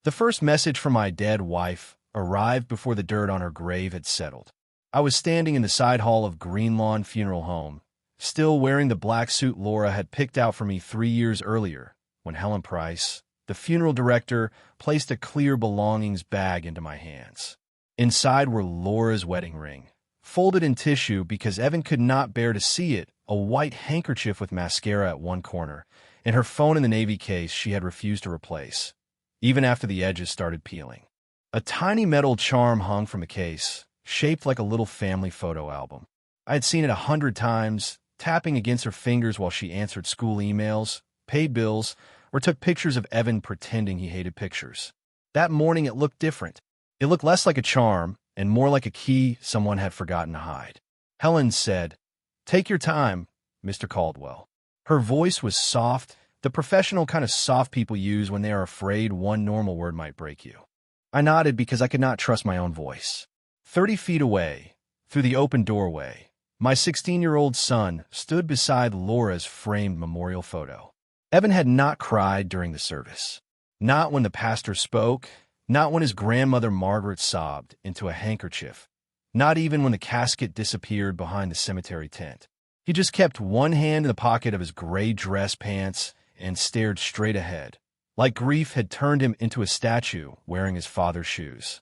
The first message from my dead wife arrived before the dirt on her grave had settled. I was standing in the side hall of Green Lawn Funeral Home, still wearing the black suit Laura had picked out for me 3 years earlier, when Helen Price, the funeral director, placed a clear belongings bag into my hands. Inside were Laura's wedding ring, folded in tissue because Evan could not bear to see it, a white handkerchief with mascara at one corner, and her phone in the navy case she had refused to replace, even after the edges started peeling. A tiny metal charm hung from the case, shaped like a little family photo album. I had seen it 100 times, tapping against her fingers while she answered school emails, paid bills, or took pictures of Evan pretending he hated pictures. That morning it looked different. It looked less like a charm and more like a key someone had forgotten to hide. Helen said, "Take your time, Mr. Caldwell." Her voice was soft, the professional kind of soft people use when they are afraid one normal word might break you. I nodded because I could not trust my own voice. 30 feet away, through the open doorway, my 16-year-old son stood beside Laura's framed memorial photo. Evan had not cried during the service. Not when the pastor spoke, not when his grandmother Margaret sobbed into a handkerchief, not even when the casket disappeared behind the cemetery tent. He just kept one hand in the pocket of his gray dress pants and stared straight ahead, like grief had turned him into a statue wearing his father's shoes.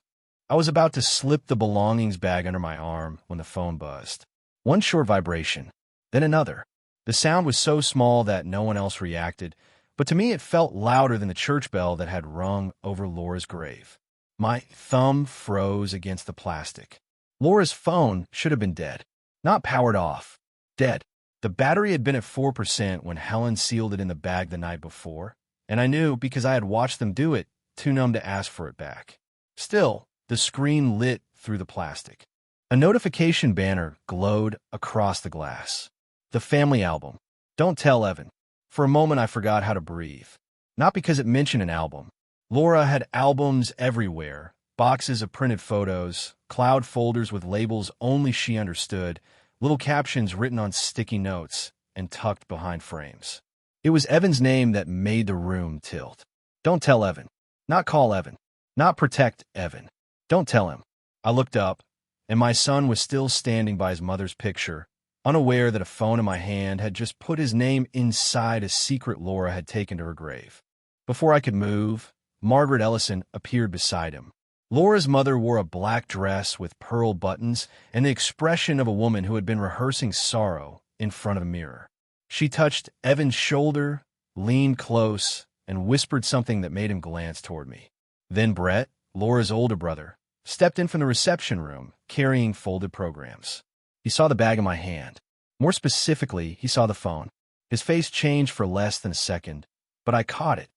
I was about to slip the belongings bag under my arm when the phone buzzed. One short vibration, then another. The sound was so small that no one else reacted, but to me it felt louder than the church bell that had rung over Laura's grave. My thumb froze against the plastic. Laura's phone should have been dead, not powered off. Dead. The battery had been at 4% when Helen sealed it in the bag the night before, and I knew because I had watched them do it, too numb to ask for it back. Still, the screen lit through the plastic. A notification banner glowed across the glass. The family album. Don't tell Evan. For a moment I forgot how to breathe. Not because it mentioned an album. Laura had albums everywhere, boxes of printed photos, cloud folders with labels only she understood, little captions written on sticky notes and tucked behind frames. It was Evan's name that made the room tilt. Don't tell Evan. Not call Evan. Not protect Evan. Don't tell him. I looked up, and my son was still standing by his mother's picture, unaware that a phone in my hand had just put his name inside a secret Laura had taken to her grave. Before I could move, Margaret Ellison appeared beside him. Laura's mother wore a black dress with pearl buttons and the expression of a woman who had been rehearsing sorrow in front of a mirror. She touched Evan's shoulder, leaned close, and whispered something that made him glance toward me. Then Brett, Laura's older brother, stepped in from the reception room, carrying folded programs. He saw the bag in my hand. More specifically, he saw the phone. His face changed for less than a second, but I caught it.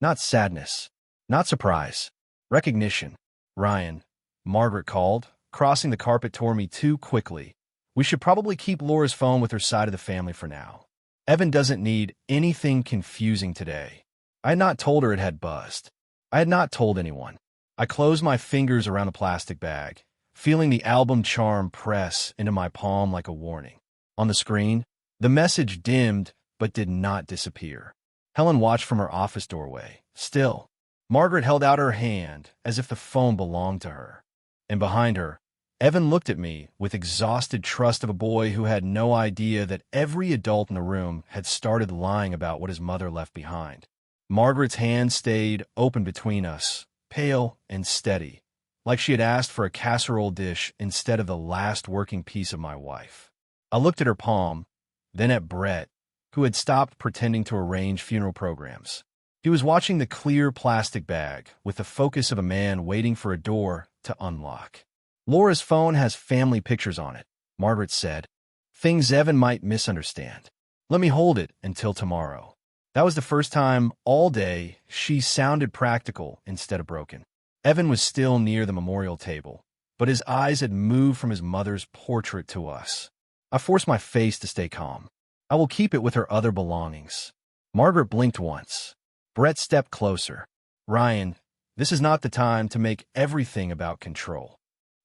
Not sadness, not surprise, recognition. "Ryan," Margaret called, crossing the carpet toward me too quickly. "We should probably keep Laura's phone with her side of the family for now. Evan doesn't need anything confusing today." I had not told her it had buzzed. I had not told anyone. I closed my fingers around the plastic bag, feeling the album charm press into my palm like a warning. On the screen, the message dimmed but did not disappear. Helen watched from her office doorway. Still, Margaret held out her hand as if the phone belonged to her. And behind her, Evan looked at me with exhausted trust of a boy who had no idea that every adult in the room had started lying about what his mother left behind. Margaret's hand stayed open between us, pale and steady, like she had asked for a casserole dish instead of the last working piece of my wife. I looked at her palm, then at Brett, who had stopped pretending to arrange funeral programs. He was watching the clear plastic bag with the focus of a man waiting for a door to unlock. "Laura's phone has family pictures on it," Margaret said. "Things Evan might misunderstand. Let me hold it until tomorrow." That was the first time all day she sounded practical instead of broken. Evan was still near the memorial table, but his eyes had moved from his mother's portrait to us. I forced my face to stay calm. "I will keep it with her other belongings." Margaret blinked once. Brett stepped closer. "Ryan, this is not the time to make everything about control."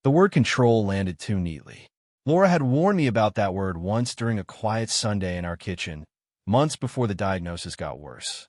The word control landed too neatly. Laura had warned me about that word once during a quiet Sunday in our kitchen, months before the diagnosis got worse.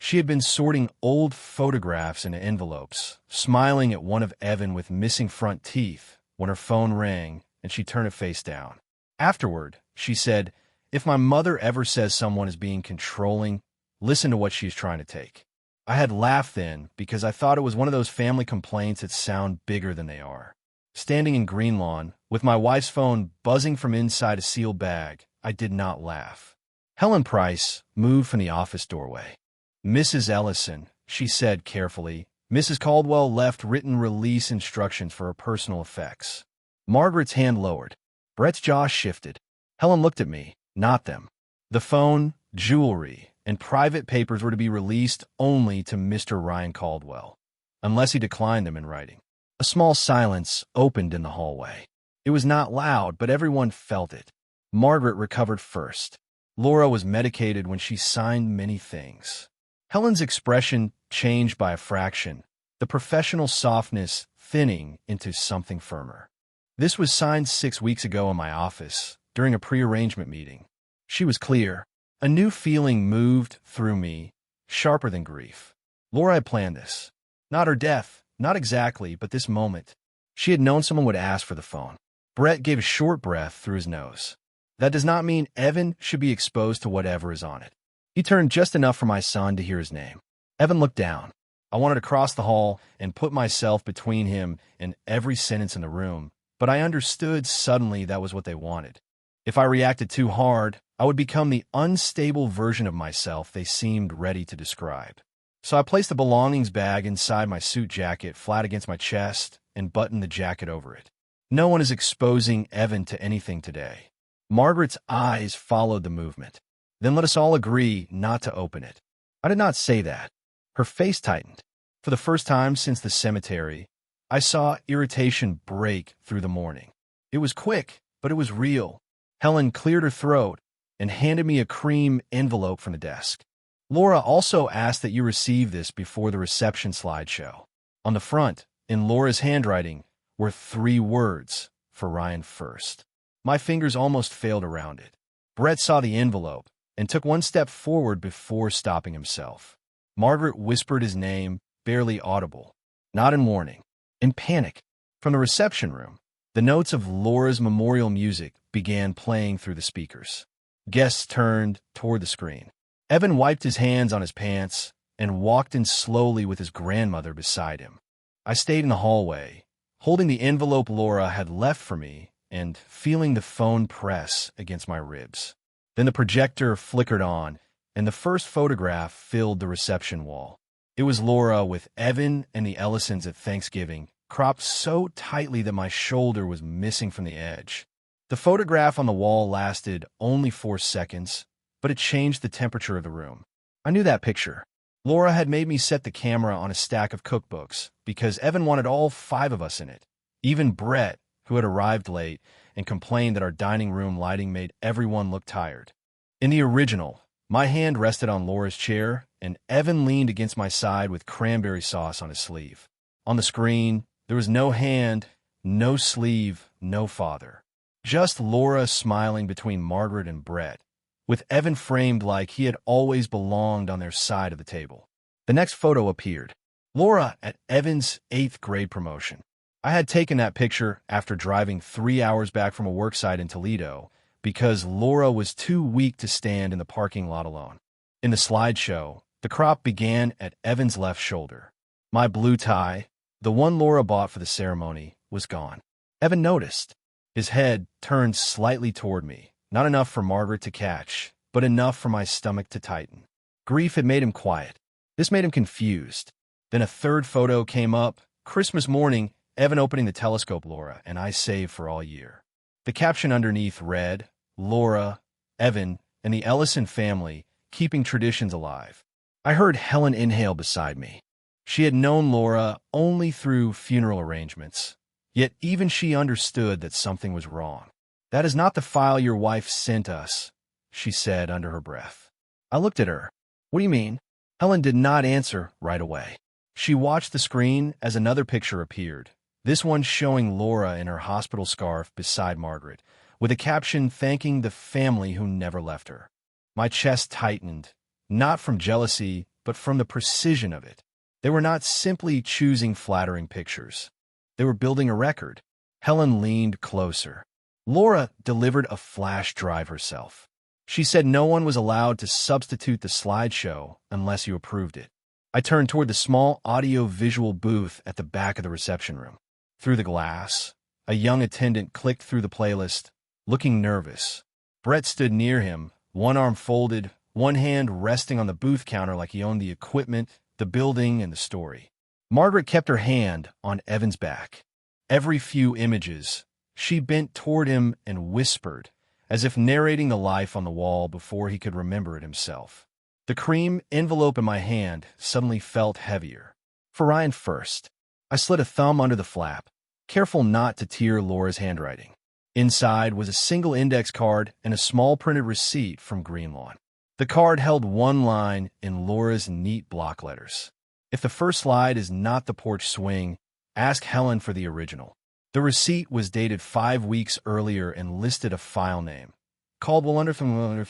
She had been sorting old photographs into envelopes, smiling at one of Evan with missing front teeth when her phone rang and she turned it face down. Afterward, she said, "If my mother ever says someone is being controlling, listen to what she's trying to take." I had laughed then because I thought it was one of those family complaints that sound bigger than they are. Standing in Greenlawn, with my wife's phone buzzing from inside a sealed bag, I did not laugh. Helen Price moved from the office doorway. "Mrs. Ellison," she said carefully. "Mrs. Caldwell left written release instructions for her personal effects." Margaret's hand lowered. Brett's jaw shifted. Helen looked at me, not them. The phone, jewelry, and private papers were to be released only to Mr. Ryan Caldwell, unless he declined them in writing. A small silence opened in the hallway. It was not loud, but everyone felt it. Margaret recovered first. Laura was medicated when she signed many things. Helen's expression changed by a fraction, the professional softness thinning into something firmer. "This was signed 6 weeks ago in my office, during a pre-arrangement meeting." She was clear. A new feeling moved through me, sharper than grief. Laura had planned this. Not her death, not exactly, but this moment. She had known someone would ask for the phone. Brett gave a short breath through his nose. "That does not mean Evan should be exposed to whatever is on it." He turned just enough for my son to hear his name. Evan looked down. I wanted to cross the hall and put myself between him and every sentence in the room, but I understood suddenly that was what they wanted. If I reacted too hard, I would become the unstable version of myself they seemed ready to describe. So I placed the belongings bag inside my suit jacket flat against my chest and buttoned the jacket over it. No one is exposing Evan to anything today. Margaret's eyes followed the movement. "Then let us all agree not to open it." I did not say that. Her face tightened. For the first time since the cemetery, I saw irritation break through the mourning. It was quick, but it was real. Helen cleared her throat and handed me a cream envelope from the desk. "Laura also asked that you receive this before the reception slideshow." On the front, in Laura's handwriting, were 3 words for Ryan first. My fingers almost failed around it. Brett saw the envelope and took one step forward before stopping himself. Margaret whispered his name, barely audible. Not in warning, in panic. From the reception room, the notes of Laura's memorial music began playing through the speakers. Guests turned toward the screen. Evan wiped his hands on his pants and walked in slowly with his grandmother beside him. I stayed in the hallway, holding the envelope Laura had left for me and feeling the phone press against my ribs. Then the projector flickered on, and the first photograph filled the reception wall. It was Laura with Evan and the Ellisons at Thanksgiving, cropped so tightly that my shoulder was missing from the edge. The photograph on the wall lasted only 4 seconds, but it changed the temperature of the room. I knew that picture. Laura had made me set the camera on a stack of cookbooks because Evan wanted all 5 of us in it. Even Brett, who had arrived late and complained that our dining room lighting made everyone look tired. In the original, my hand rested on Laura's chair, and Evan leaned against my side with cranberry sauce on his sleeve. On the screen, there was no hand, no sleeve, no father. Just Laura smiling between Margaret and Brett, with Evan framed like he had always belonged on their side of the table. The next photo appeared. Laura at Evan's 8th grade promotion. I had taken that picture after driving 3 hours back from a worksite in Toledo because Laura was too weak to stand in the parking lot alone. In the slideshow, the crop began at Evan's left shoulder. My blue tie, the one Laura bought for the ceremony, was gone. Evan noticed. His head turned slightly toward me, not enough for Margaret to catch, but enough for my stomach to tighten. Grief had made him quiet. This made him confused. Then a third photo came up. Christmas morning, Evan opening the telescope Laura and I saved for all year. The caption underneath read, "Laura, Evan, and the Ellison family keeping traditions alive." I heard Helen inhale beside me. She had known Laura only through funeral arrangements, yet even she understood that something was wrong. "That is not the file your wife sent us," she said under her breath. I looked at her. "What do you mean?" Helen did not answer right away. She watched the screen as another picture appeared, this one showing Laura in her hospital scarf beside Margaret, with a caption thanking the family who never left her. My chest tightened, not from jealousy, but from the precision of it. They were not simply choosing flattering pictures. They were building a record. Helen leaned closer. Laura delivered a flash drive herself. She said no one was allowed to substitute the slideshow unless you approved it. I turned toward the small audio-visual booth at the back of the reception room. Through the glass, a young attendant clicked through the playlist, looking nervous. Brett stood near him, one arm folded, one hand resting on the booth counter like he owned the equipment, the building, and the story. Margaret kept her hand on Evan's back. Every few images, she bent toward him and whispered, as if narrating the life on the wall before he could remember it himself. The cream envelope in my hand suddenly felt heavier. For Ryan first. I slid a thumb under the flap, careful not to tear Laura's handwriting. Inside was a single index card and a small printed receipt from Greenlawn. The card held one line in Laura's neat block letters. If the first slide is not the porch swing, ask Helen for the original. The receipt was dated 5 weeks earlier and listed a file name. Caldwell Underthing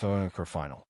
Final.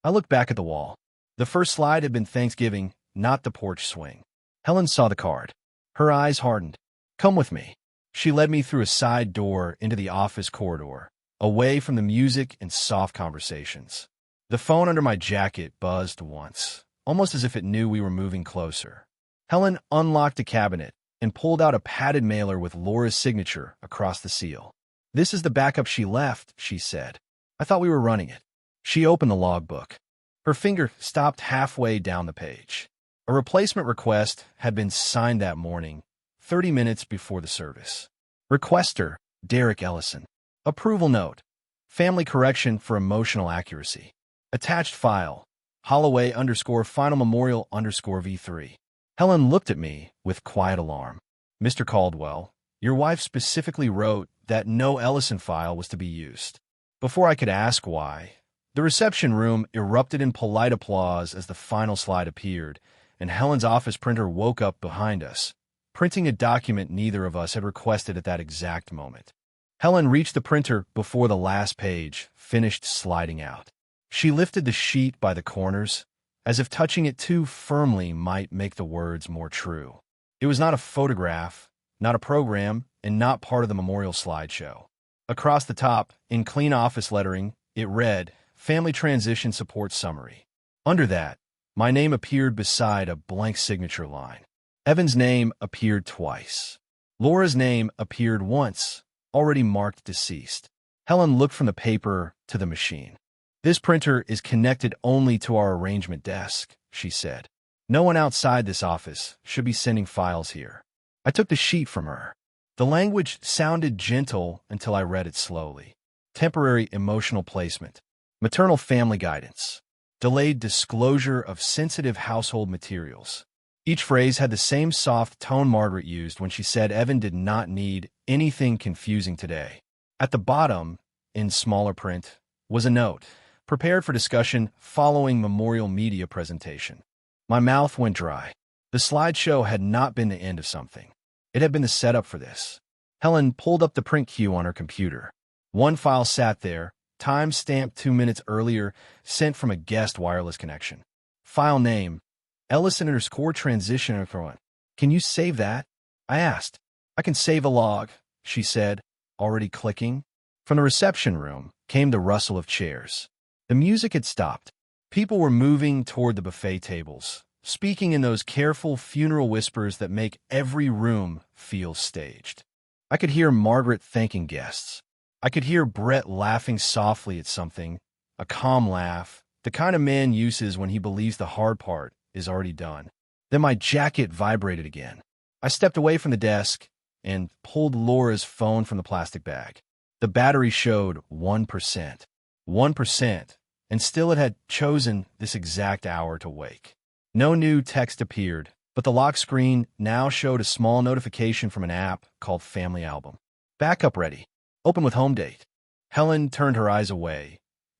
I looked back at the wall. The first slide had been Thanksgiving, not the porch swing. Helen saw the card. Her eyes hardened. Come with me. She led me through a side door into the office corridor, away from the music and soft conversations. The phone under my jacket buzzed once, almost as if it knew we were moving closer. Helen unlocked a cabinet and pulled out a padded mailer with Laura's signature across the seal. This is the backup she left, she said. I thought we were running it. She opened the logbook. Her finger stopped halfway down the page. A replacement request had been signed that morning, 30 minutes before the service. Requester, Derek Ellison. Approval note. Family correction for emotional accuracy. Attached file. Holloway_final memorial_V3. Helen looked at me with quiet alarm. Mr. Caldwell, your wife specifically wrote that no Ellison file was to be used. Before I could ask why, the reception room erupted in polite applause as the final slide appeared, and Helen's office printer woke up behind us, printing a document neither of us had requested at that exact moment. Helen reached the printer before the last page finished sliding out. She lifted the sheet by the corners, as if touching it too firmly might make the words more true. It was not a photograph, not a program, and not part of the memorial slideshow. Across the top, in clean office lettering, it read, Family Transition Support Summary. Under that, my name appeared beside a blank signature line. Evan's name appeared twice. Laura's name appeared once, already marked deceased. Helen looked from the paper to the machine. This printer is connected only to our arrangement desk, she said. No one outside this office should be sending files here. I took the sheet from her. The language sounded gentle until I read it slowly. Temporary emotional placement. Maternal family guidance. Delayed disclosure of sensitive household materials. Each phrase had the same soft tone Margaret used when she said Evan did not need anything confusing today. At the bottom, in smaller print, was a note, prepared for discussion following memorial media presentation. My mouth went dry. The slideshow had not been the end of something. It had been the setup for this. Helen pulled up the print queue on her computer. One file sat there, time-stamped 2 minutes earlier, sent from a guest wireless connection. File name, Ellison_transition. Can you save that? I asked. I can save a log, she said, already clicking. From the reception room came the rustle of chairs. The music had stopped. People were moving toward the buffet tables, speaking in those careful funeral whispers that make every room feel staged. I could hear Margaret thanking guests. I could hear Brett laughing softly at something, a calm laugh, the kind a man uses when he believes the hard part is already done. Then my jacket vibrated again. I stepped away from the desk and pulled Laura's phone from the plastic bag. The battery showed 1%. 1%, and still it had chosen this exact hour to wake. No new text appeared, but the lock screen now showed a small notification from an app called Family Album. Backup ready. Open with home date. Helen turned her eyes away,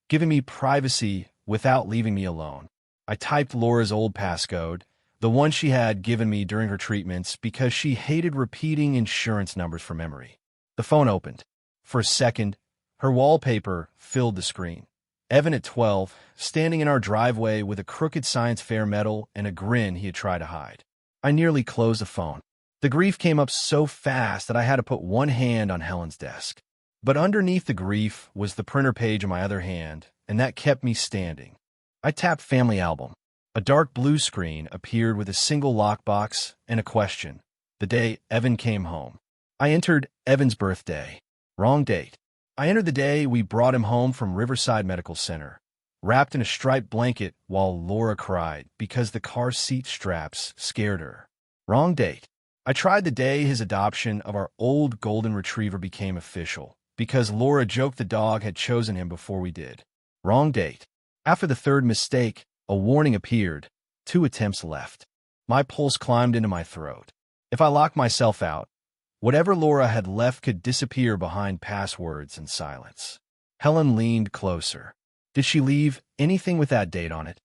giving me privacy without leaving me alone. I typed Laura's old passcode, the one she had given me during her treatments because she hated repeating insurance numbers from memory. The phone opened. For a second, her wallpaper filled the screen. Evan at 12, standing in our driveway with a crooked science fair medal and a grin he had tried to hide. I nearly closed the phone. The grief came up so fast that I had to put one hand on Helen's desk. But underneath the grief was the printer page in my other hand, and that kept me standing. I tapped Family Album. A dark blue screen appeared with a single lockbox and a question. The day Evan came home. I entered Evan's birthday. Wrong date. I entered the day we brought him home from Riverside Medical Center, wrapped in a striped blanket while Laura cried because the car seat straps scared her. Wrong date. I tried the day his adoption of our old golden retriever became official, because Laura joked the dog had chosen him before we did. Wrong date. After the third mistake, a warning appeared. 2 attempts left. My pulse climbed into my throat. If I locked myself out, whatever Laura had left could disappear behind passwords and silence. Helen leaned closer. Did she leave anything with that date on it?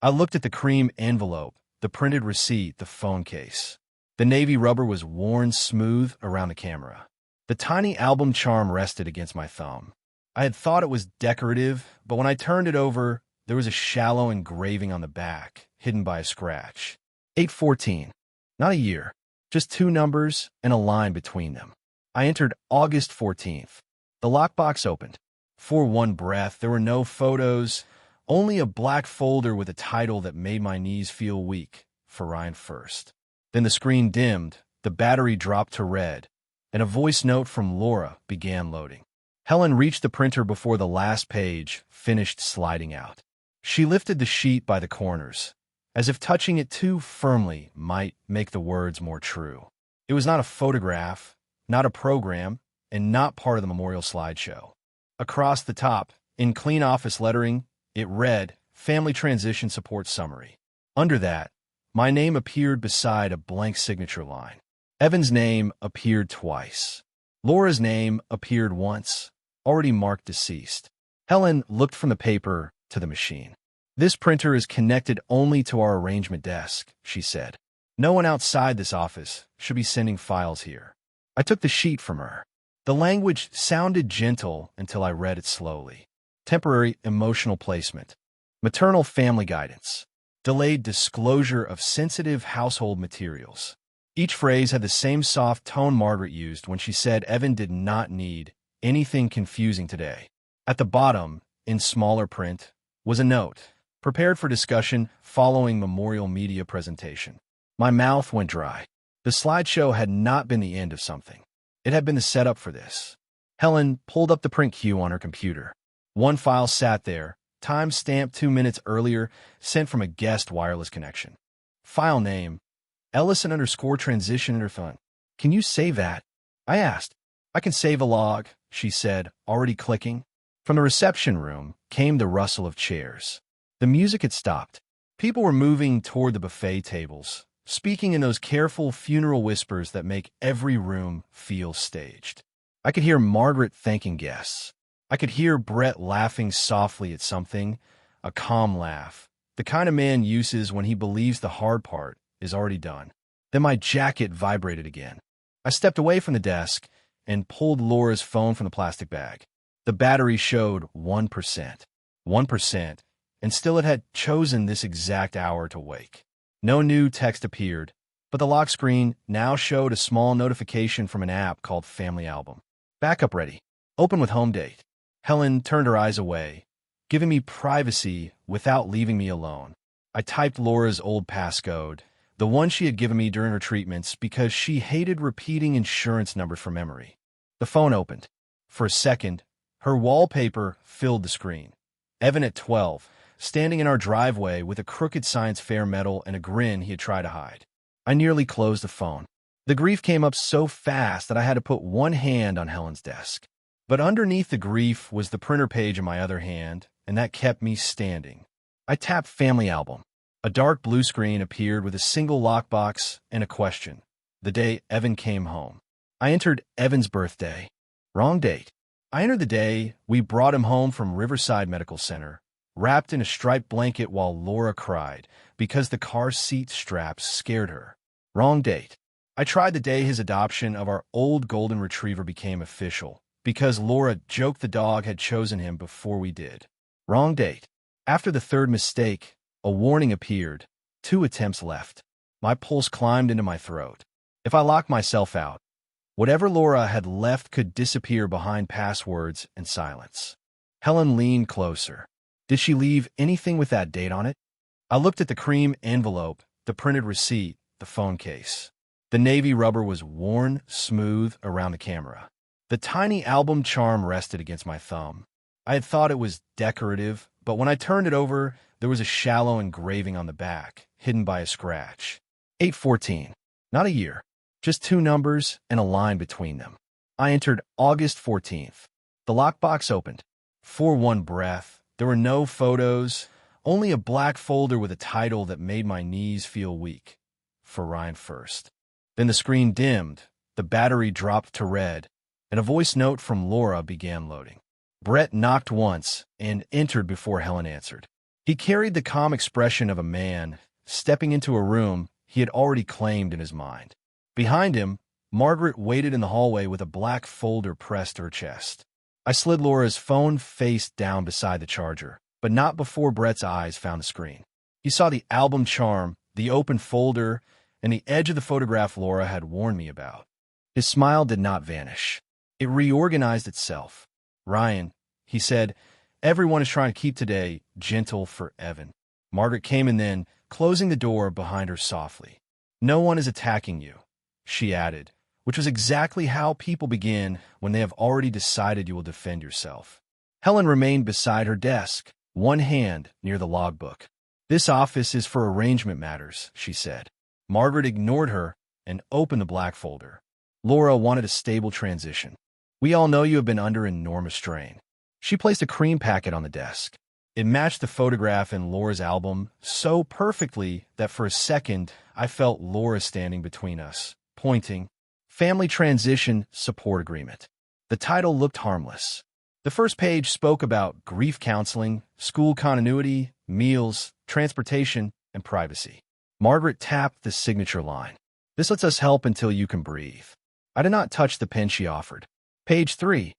I looked at the cream envelope, the printed receipt, the phone case. The navy rubber was worn smooth around the camera. The tiny album charm rested against my thumb. I had thought it was decorative, but when I turned it over, there was a shallow engraving on the back, hidden by a scratch. 8/14. Not a year, just 2 numbers and a line between them. I entered August 14th. The lockbox opened. For one breath, there were no photos, only a black folder with a title that made my knees feel weak. For Ryan First. Then the screen dimmed, the battery dropped to red, and a voice note from Laura began loading. Helen reached the printer before the last page finished sliding out. She lifted the sheet by the corners, as if touching it too firmly might make the words more true. It was not a photograph, not a program, and not part of the memorial slideshow. Across the top, in clean office lettering, it read, Family Transition Support Summary. Under that, my name appeared beside a blank signature line. Evan's name appeared twice. Laura's name appeared once, already marked deceased. Helen looked from the paper to the machine. This printer is connected only to our arrangement desk, she said. No one outside this office should be sending files here. I took the sheet from her. The language sounded gentle until I read it slowly. Temporary emotional placement. Maternal family guidance. Delayed disclosure of sensitive household materials. Each phrase had the same soft tone Margaret used when she said Evan did not need anything confusing today. At the bottom, in smaller print, was a note, prepared for discussion following memorial media presentation. My mouth went dry. The slideshow had not been the end of something. It had been the setup for this. Helen pulled up the print queue on her computer. One file sat there, time-stamped 2 minutes earlier, sent from a guest wireless connection. File name, Ellison_transition_fun. Can you save that? I asked. I can save a log, she said, already clicking. From the reception room came the rustle of chairs. The music had stopped. People were moving toward the buffet tables, speaking in those careful funeral whispers that make every room feel staged. I could hear Margaret thanking guests. I could hear Brett laughing softly at something, a calm laugh, the kind of man uses when he believes the hard part is already done. Then my jacket vibrated again. I stepped away from the desk and pulled Laura's phone from the plastic bag. The battery showed 1%. 1%, and still it had chosen this exact hour to wake. No new text appeared, but the lock screen now showed a small notification from an app called Family Album. Backup ready. Open with home date. Helen turned her eyes away, giving me privacy without leaving me alone. I typed Laura's old passcode, the one she had given me during her treatments because she hated repeating insurance numbers from memory. The phone opened. For a second, her wallpaper filled the screen. Evan at 12, standing in our driveway with a crooked science fair medal and a grin he had tried to hide. I nearly closed the phone. The grief came up so fast that I had to put one hand on Helen's desk. But underneath the grief was the printer page in my other hand, and that kept me standing. I tapped Family Album. A dark blue screen appeared with a single lockbox and a question. The day Evan came home. I entered Evan's birthday. Wrong date. I entered the day we brought him home from Riverside Medical Center, wrapped in a striped blanket while Laura cried because the car seat straps scared her. Wrong date. I tried the day his adoption of our old golden retriever became official, because Laura joked the dog had chosen him before we did. Wrong date. After the third mistake, a warning appeared. 2 attempts left. My pulse climbed into my throat. If I locked myself out, whatever Laura had left could disappear behind passwords and silence. Helen leaned closer. Did she leave anything with that date on it? I looked at the cream envelope, the printed receipt, the phone case. The navy rubber was worn smooth around the camera. The tiny album charm rested against my thumb. I had thought it was decorative, but when I turned it over, there was a shallow engraving on the back, hidden by a scratch. 8/14. Not a year, just 2 numbers and a line between them. I entered August 14th. The lockbox opened. For one breath, there were no photos, only a black folder with a title that made my knees feel weak. For Ryan First. Then the screen dimmed, the battery dropped to red, and a voice note from Laura began loading. Brett knocked once and entered before Helen answered. He carried the calm expression of a man stepping into a room he had already claimed in his mind. Behind him, Margaret waited in the hallway with a black folder pressed to her chest. I slid Laura's phone face down beside the charger, but not before Brett's eyes found the screen. He saw the album charm, the open folder, and the edge of the photograph Laura had warned me about. His smile did not vanish. It reorganized itself. Ryan, he said, everyone is trying to keep today gentle for Evan. Margaret came in then, closing the door behind her softly. No one is attacking you, she added, which was exactly how people begin when they have already decided you will defend yourself. Helen remained beside her desk, one hand near the logbook. This office is for arrangement matters, she said. Margaret ignored her and opened the black folder. Laura wanted a stable transition. We all know you have been under enormous strain. She placed a cream packet on the desk. It matched the photograph in Laura's album so perfectly that for a second I felt Laura standing between us, pointing. Family Transition Support Agreement. The title looked harmless. The first page spoke about grief counseling, school continuity, meals, transportation, and privacy. Margaret tapped the signature line. This lets us help until you can breathe. I did not touch the pen she offered. Page 3,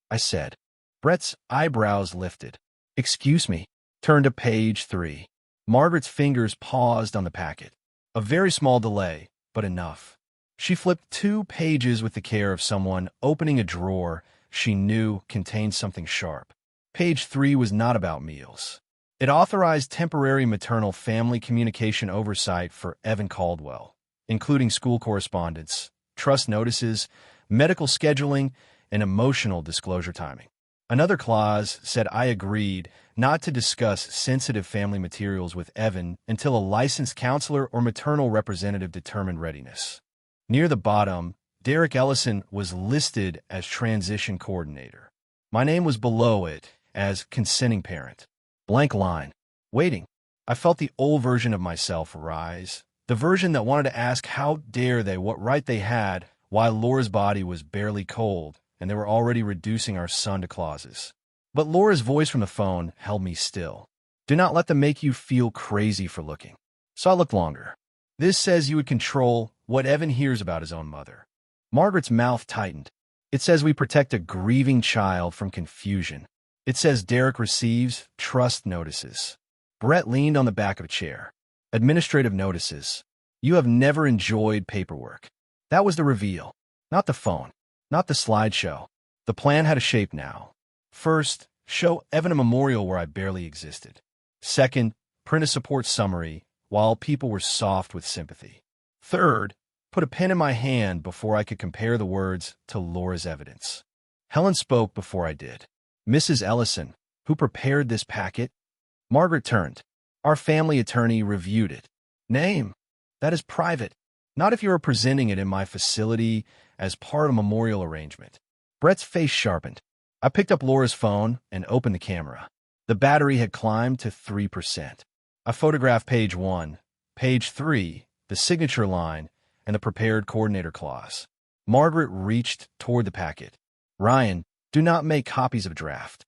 I said. Brett's eyebrows lifted. Excuse me. Turn to page 3. Margaret's fingers paused on the packet. A very small delay, but enough. She flipped 2 pages with the care of someone opening a drawer she knew contained something sharp. Page 3 was not about meals. It authorized temporary maternal family communication oversight for Evan Caldwell, including school correspondence, trust notices, medical scheduling, and emotional disclosure timing. Another clause said I agreed not to discuss sensitive family materials with Evan until a licensed counselor or maternal representative determined readiness. Near the bottom, Derek Ellison was listed as transition coordinator. My name was below it as consenting parent. Blank line. Waiting. I felt the old version of myself rise, the version that wanted to ask how dare they, what right they had, while Laura's body was barely cold, and they were already reducing our son to clauses. But Laura's voice from the phone held me still. Do not let them make you feel crazy for looking. So I looked longer. This says you would control what Evan hears about his own mother. Margaret's mouth tightened. It says we protect a grieving child from confusion. It says Derek receives trust notices. Brett leaned on the back of a chair. Administrative notices. You have never enjoyed paperwork. That was the reveal. Not the phone. Not the slideshow. The plan had a shape now. First, show Evan a memorial where I barely existed. Second, print a support summary while people were soft with sympathy. Third, put a pen in my hand before I could compare the words to Laura's evidence. Helen spoke before I did. Mrs. Ellison, who prepared this packet? Margaret turned. Our family attorney reviewed it. Name. That is private. Not if you are presenting it in my facility as part of a memorial arrangement. Brett's face sharpened. I picked up Laura's phone and opened the camera. The battery had climbed to 3%. I photographed page 1, page 3, the signature line, and the prepared coordinator clause. Margaret reached toward the packet. Ryan, do not make copies of a draft.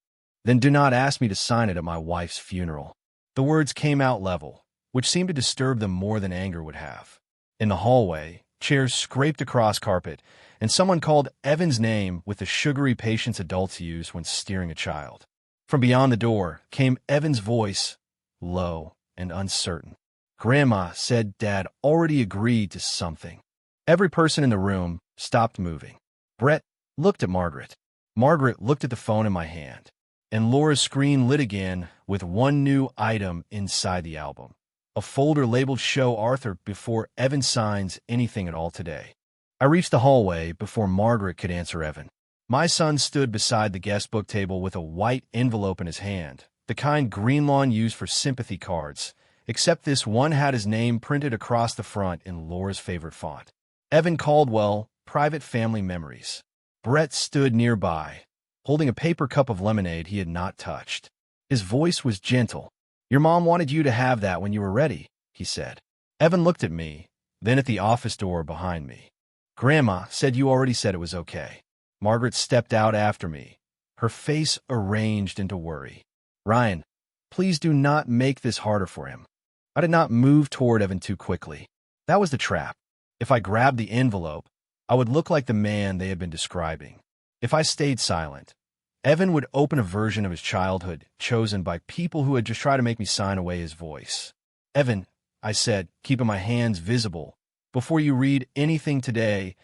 Then do not ask me to sign it at my wife's funeral. The words came out level, which seemed to disturb them more than anger would have. In the hallway, chairs scraped across carpet, and someone called Evan's name with the sugary patience adults use when steering a child. From beyond the door came Evan's voice, low and uncertain. Grandma said Dad already agreed to something. Every person in the room stopped moving. Brett looked at Margaret. Margaret looked at the phone in my hand. And Laura's screen lit again with one new item inside the album. A folder labeled Show Arthur before Evan signs anything at all today. I reached the hallway before Margaret could answer Evan. My son stood beside the guest book table with a white envelope in his hand, the kind Greenlawn used for sympathy cards, except this one had his name printed across the front in Laura's favorite font. Evan Caldwell, Private Family Memories. Brett stood nearby, holding a paper cup of lemonade he had not touched. His voice was gentle. "Your mom wanted you to have that when you were ready," he said. Evan looked at me, then at the office door behind me. "Grandma said you already said it was okay." Margaret stepped out after me, her face arranged into worry. "Ryan, please do not make this harder for him." I did not move toward Evan too quickly. That was the trap. If I grabbed the envelope, I would look like the man they had been describing. If I stayed silent, Evan would open a version of his childhood chosen by people who had just tried to make me sign away his voice. "Evan," I said, keeping my hands visible, "before you read anything today,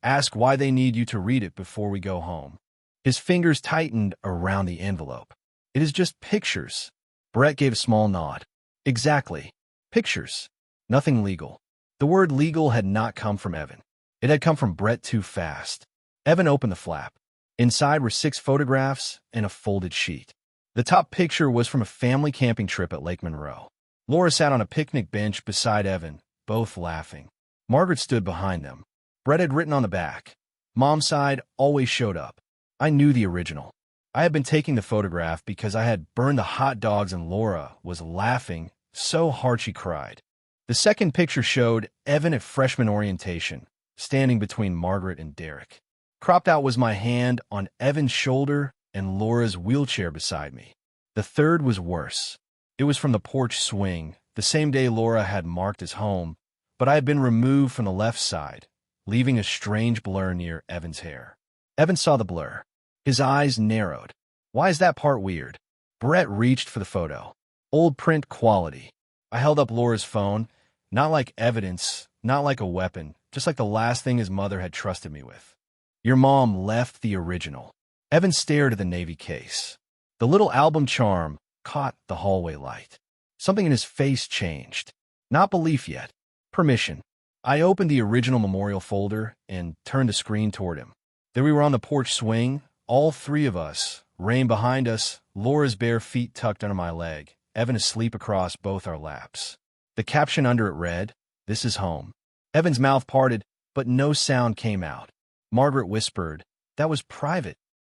ask why they need you to read it before we go home." His fingers tightened around the envelope. "It is just pictures." Brett gave a small nod. "Exactly. Pictures. Nothing legal." The word legal had not come from Evan. It had come from Brett too fast. Evan opened the flap. Inside were 6 photographs and a folded sheet. The top picture was from a family camping trip at Lake Monroe. Laura sat on a picnic bench beside Evan, both laughing. Margaret stood behind them. Brett had written on the back, "Mom's side always showed up." I knew the original. I had been taking the photograph because I had burned the hot dogs and Laura was laughing so hard she cried. The second picture showed Evan at freshman orientation, standing between Margaret and Derek. Cropped out was my hand on Evan's shoulder and Laura's wheelchair beside me. The third was worse. It was from the porch swing, the same day Laura had marked as home, but I had been removed from the left side, leaving a strange blur near Evan's hair. Evan saw the blur. His eyes narrowed. "Why is that part weird?" Brett reached for the photo. Old print quality. I held up Laura's phone, not like evidence, not like a weapon, just like the last thing his mother had trusted me with. "Your mom left the original." Evan stared at the navy case. The little album charm caught the hallway light. Something in his face changed. Not belief yet. Permission. I opened the original memorial folder and turned the screen toward him. There we were on the porch swing, all 3 of us, rain behind us, Laura's bare feet tucked under my leg, Evan asleep across both our laps. The caption under it read, "This is home." Evan's mouth parted, but no sound came out. Margaret whispered, "That was private."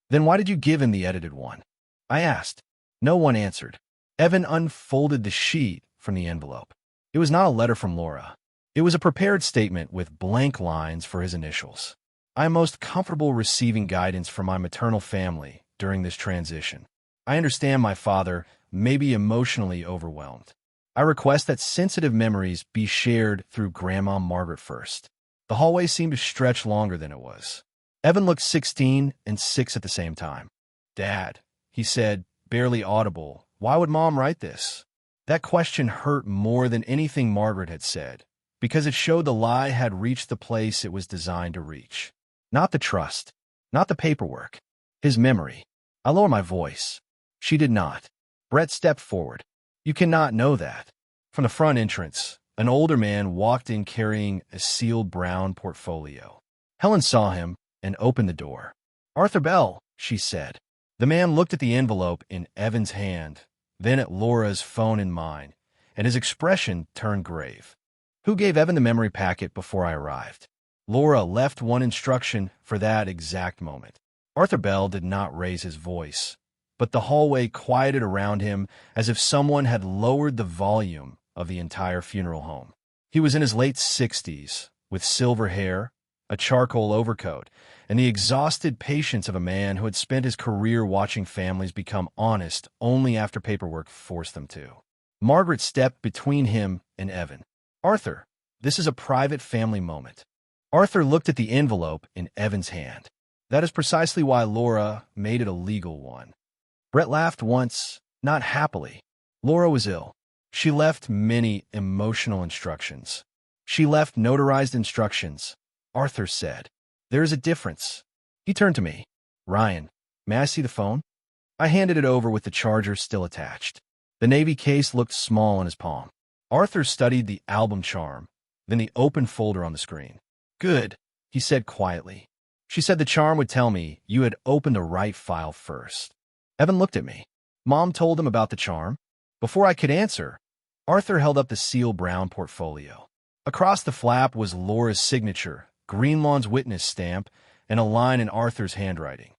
"Then why did you give him the edited one?" I asked. No one answered. Evan unfolded the sheet from the envelope. It was not a letter from Laura. It was a prepared statement with blank lines for his initials. "I am most comfortable receiving guidance from my maternal family during this transition. I understand my father may be emotionally overwhelmed. I request that sensitive memories be shared through Grandma Margaret first." The hallway seemed to stretch longer than it was. Evan looked 16 and 6 at the same time. "Dad," he said, barely audible, "why would Mom write this?" That question hurt more than anything Margaret had said, because it showed the lie had reached the place it was designed to reach. Not the trust, not the paperwork, his memory. I lowered my voice. She did not. Brett stepped forward. "You cannot know that." From the front entrance, an older man walked in carrying a sealed brown portfolio. Helen saw him and opened the door. "Arthur Bell," she said. The man looked at the envelope in Evan's hand, then at Laura's phone in mine, and his expression turned grave. "Who gave Evan the memory packet before I arrived?" Laura left one instruction for that exact moment. Arthur Bell did not raise his voice, but the hallway quieted around him as if someone had lowered the volume of the entire funeral home. He was in his late 60s, with silver hair, a charcoal overcoat, and the exhausted patience of a man who had spent his career watching families become honest only after paperwork forced them to. Margaret stepped between him and Evan. "Arthur, this is a private family moment." Arthur looked at the envelope in Evan's hand. "That is precisely why Laura made it a legal one." Brett laughed once, not happily. Laura was ill. She left many emotional instructions. She left notarized instructions. Arthur said, "There is a difference." He turned to me. "Ryan, may I see the phone?" I handed it over with the charger still attached. The navy case looked small in his palm. Arthur studied the album charm, then the open folder on the screen. "Good," he said quietly. "She said the charm would tell me you had opened the right file first." Evan looked at me. Mom told him about the charm. Before I could answer, Arthur held up the seal brown portfolio. Across the flap was Laura's signature, Greenlawn's witness stamp, and a line in Arthur's handwriting.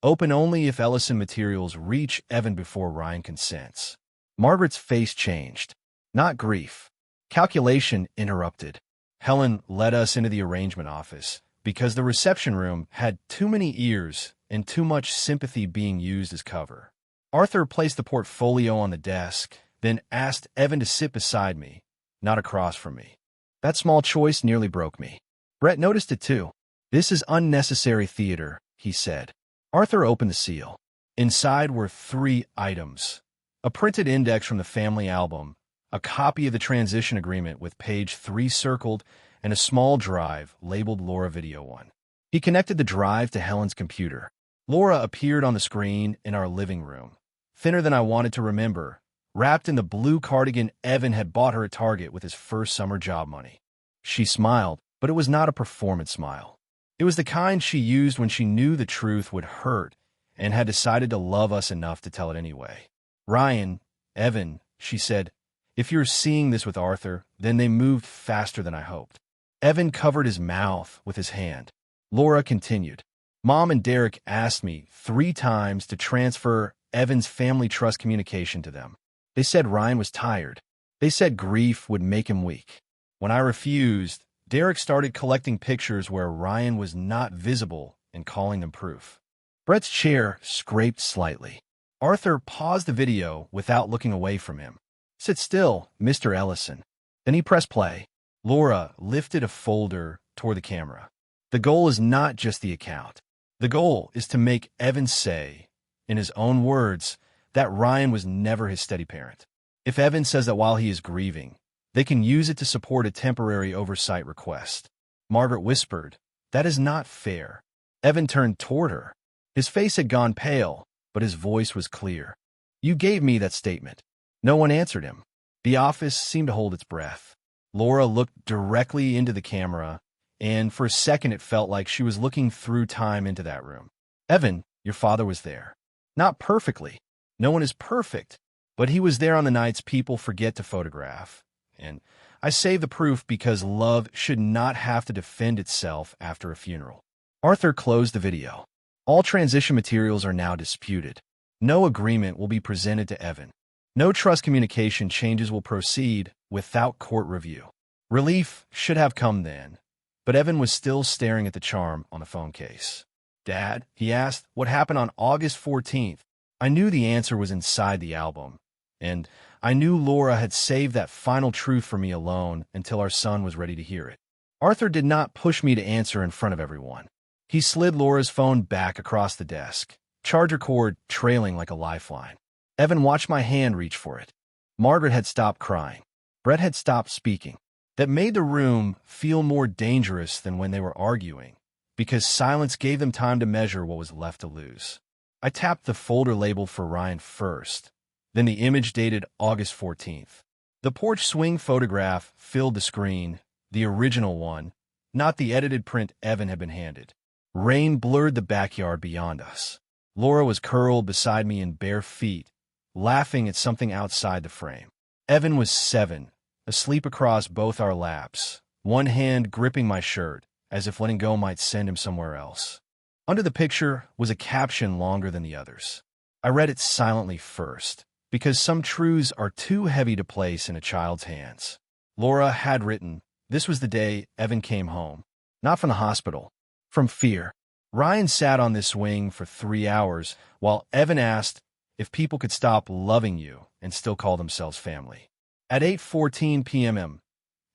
"Open only if Ellison materials reach Evan before Ryan consents." Margaret's face changed. Not grief. Calculation interrupted. Helen led us into the arrangement office because the reception room had too many ears and too much sympathy being used as cover. Arthur placed the portfolio on the desk, then asked Evan to sit beside me, not across from me. That small choice nearly broke me. Brett noticed it too. "This is unnecessary theater," he said. Arthur opened the seal. Inside were 3 items: a printed index from the family album, a copy of the transition agreement with page 3 circled, and a small drive labeled Laura Video 1. He connected the drive to Helen's computer. Laura appeared on the screen in our living room, thinner than I wanted to remember, wrapped in the blue cardigan Evan had bought her at Target with his first summer job money. She smiled, but it was not a performance smile. It was the kind she used when she knew the truth would hurt and had decided to love us enough to tell it anyway. "Ryan, Evan," she said, "if you're seeing this with Arthur, then they moved faster than I hoped." Evan covered his mouth with his hand. Laura continued, "Mom and Derek asked me 3 times to transfer Evan's family trust communication to them. They said Ryan was tired. They said grief would make him weak. When I refused, Derek started collecting pictures where Ryan was not visible and calling them proof." Brett's chair scraped slightly. Arthur paused the video without looking away from him. "Sit still, Mr. Ellison." Then he pressed play. Laura lifted a folder toward the camera. "The goal is not just the account. The goal is to make Evan say, in his own words, that Ryan was never his steady parent. If Evan says that while he is grieving, they can use it to support a temporary oversight request." Margaret whispered, "That is not fair." Evan turned toward her. His face had gone pale, but his voice was clear. "You gave me that statement." No one answered him. The office seemed to hold its breath. Laura looked directly into the camera, and for a second it felt like she was looking through time into that room. "Evan, your father was there. Not perfectly. No one is perfect, but he was there on the nights people forget to photograph. And I save the proof because love should not have to defend itself after a funeral." Arthur closed the video. "All transition materials are now disputed. No agreement will be presented to Evan. No trust communication changes will proceed without court review." Relief should have come then, but Evan was still staring at the charm on the phone case. "Dad," he asked, "what happened on August 14th? I knew the answer was inside the album, and I knew Laura had saved that final truth for me alone until our son was ready to hear it." Arthur did not push me to answer in front of everyone. He slid Laura's phone back across the desk, charger cord trailing like a lifeline. Evan watched my hand reach for it. Margaret had stopped crying. Brett had stopped speaking. That made the room feel more dangerous than when they were arguing, because silence gave them time to measure what was left to lose. I tapped the folder labeled for Ryan first, then the image dated August 14th. The porch swing photograph filled the screen, the original one, not the edited print Evan had been handed. Rain blurred the backyard beyond us. Laura was curled beside me in bare feet, laughing at something outside the frame. Evan was 7, asleep across both our laps, one hand gripping my shirt, as if letting go might send him somewhere else. Under the picture was a caption longer than the others. I read it silently first, because some truths are too heavy to place in a child's hands. Laura had written, "This was the day Evan came home. Not from the hospital, from fear." Ryan sat on this swing for 3 hours while Evan asked if people could stop loving you and still call themselves family. At 8:14 p.m.,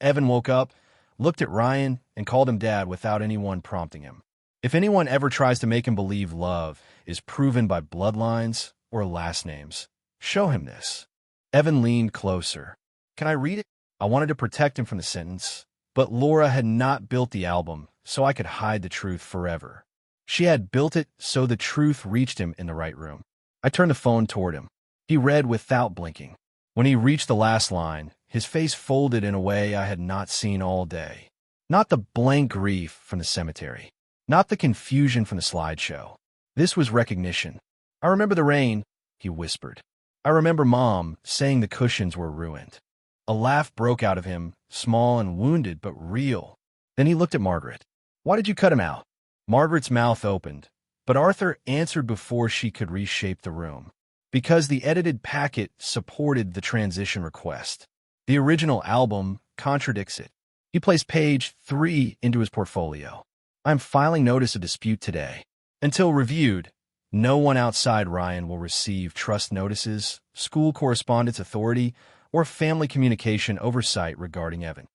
Evan woke up, looked at Ryan, and called him Dad without anyone prompting him. If anyone ever tries to make him believe love is proven by bloodlines or last names. Show him this. Evan leaned closer. Can I read it? I wanted to protect him from the sentence, but Laura had not built the album so I could hide the truth forever. She had built it so the truth reached him in the right room. I turned the phone toward him. He read without blinking. When he reached the last line, his face folded in a way I had not seen all day. Not the blank grief from the cemetery. Not the confusion from the slideshow. This was recognition. I remember the rain, he whispered. I remember Mom saying the cushions were ruined. A laugh broke out of him, small and wounded, but real. Then he looked at Margaret. Why did you cut him out? Margaret's mouth opened, but Arthur answered before she could reshape the room. Because the edited packet supported the transition request. The original album contradicts it. He placed page 3 into his portfolio. I'm filing notice of dispute today. Until reviewed, no one outside Ryan will receive trust notices, school correspondence authority, or family communication oversight regarding Evan.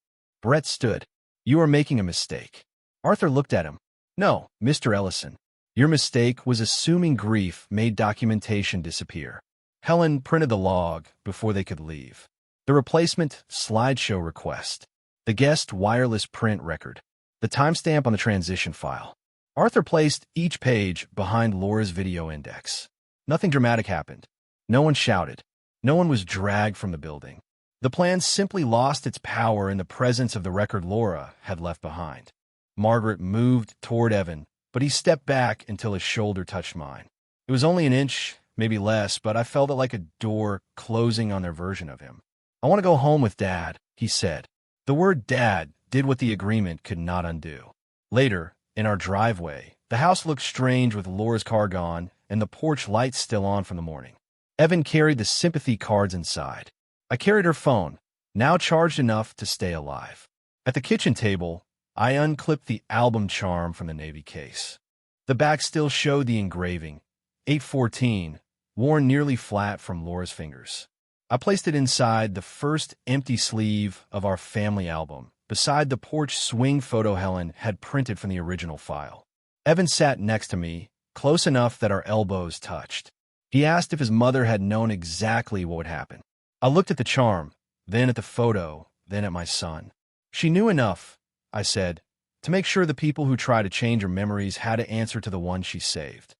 Brett stood. You are making a mistake. Arthur looked at him. No, Mr. Ellison. Your mistake was assuming grief made documentation disappear. Helen printed the log before they could leave. The replacement slideshow request. The guest wireless print record. The timestamp on the transition file. Arthur placed each page behind Laura's video index. Nothing dramatic happened. No one shouted. No one was dragged from the building. The plan simply lost its power in the presence of the record Laura had left behind. Margaret moved toward Evan, but he stepped back until his shoulder touched mine. It was only an inch, maybe less, but I felt it like a door closing on their version of him. I want to go home with Dad, he said. The word Dad did what the agreement could not undo. Later, in our driveway, the house looked strange with Laura's car gone and the porch lights still on from the morning. Evan carried the sympathy cards inside. I carried her phone, now charged enough to stay alive. At the kitchen table, I unclipped the album charm from the navy case. The back still showed the engraving, 814, worn nearly flat from Laura's fingers. I placed it inside the first empty sleeve of our family album, beside the porch swing photo Helen had printed from the original file. Evan sat next to me, close enough that our elbows touched. He asked if his mother had known exactly what would happen. I looked at the charm, then at the photo, then at my son. She knew enough, I said, to make sure the people who try to change her memories had to answer to the one she saved.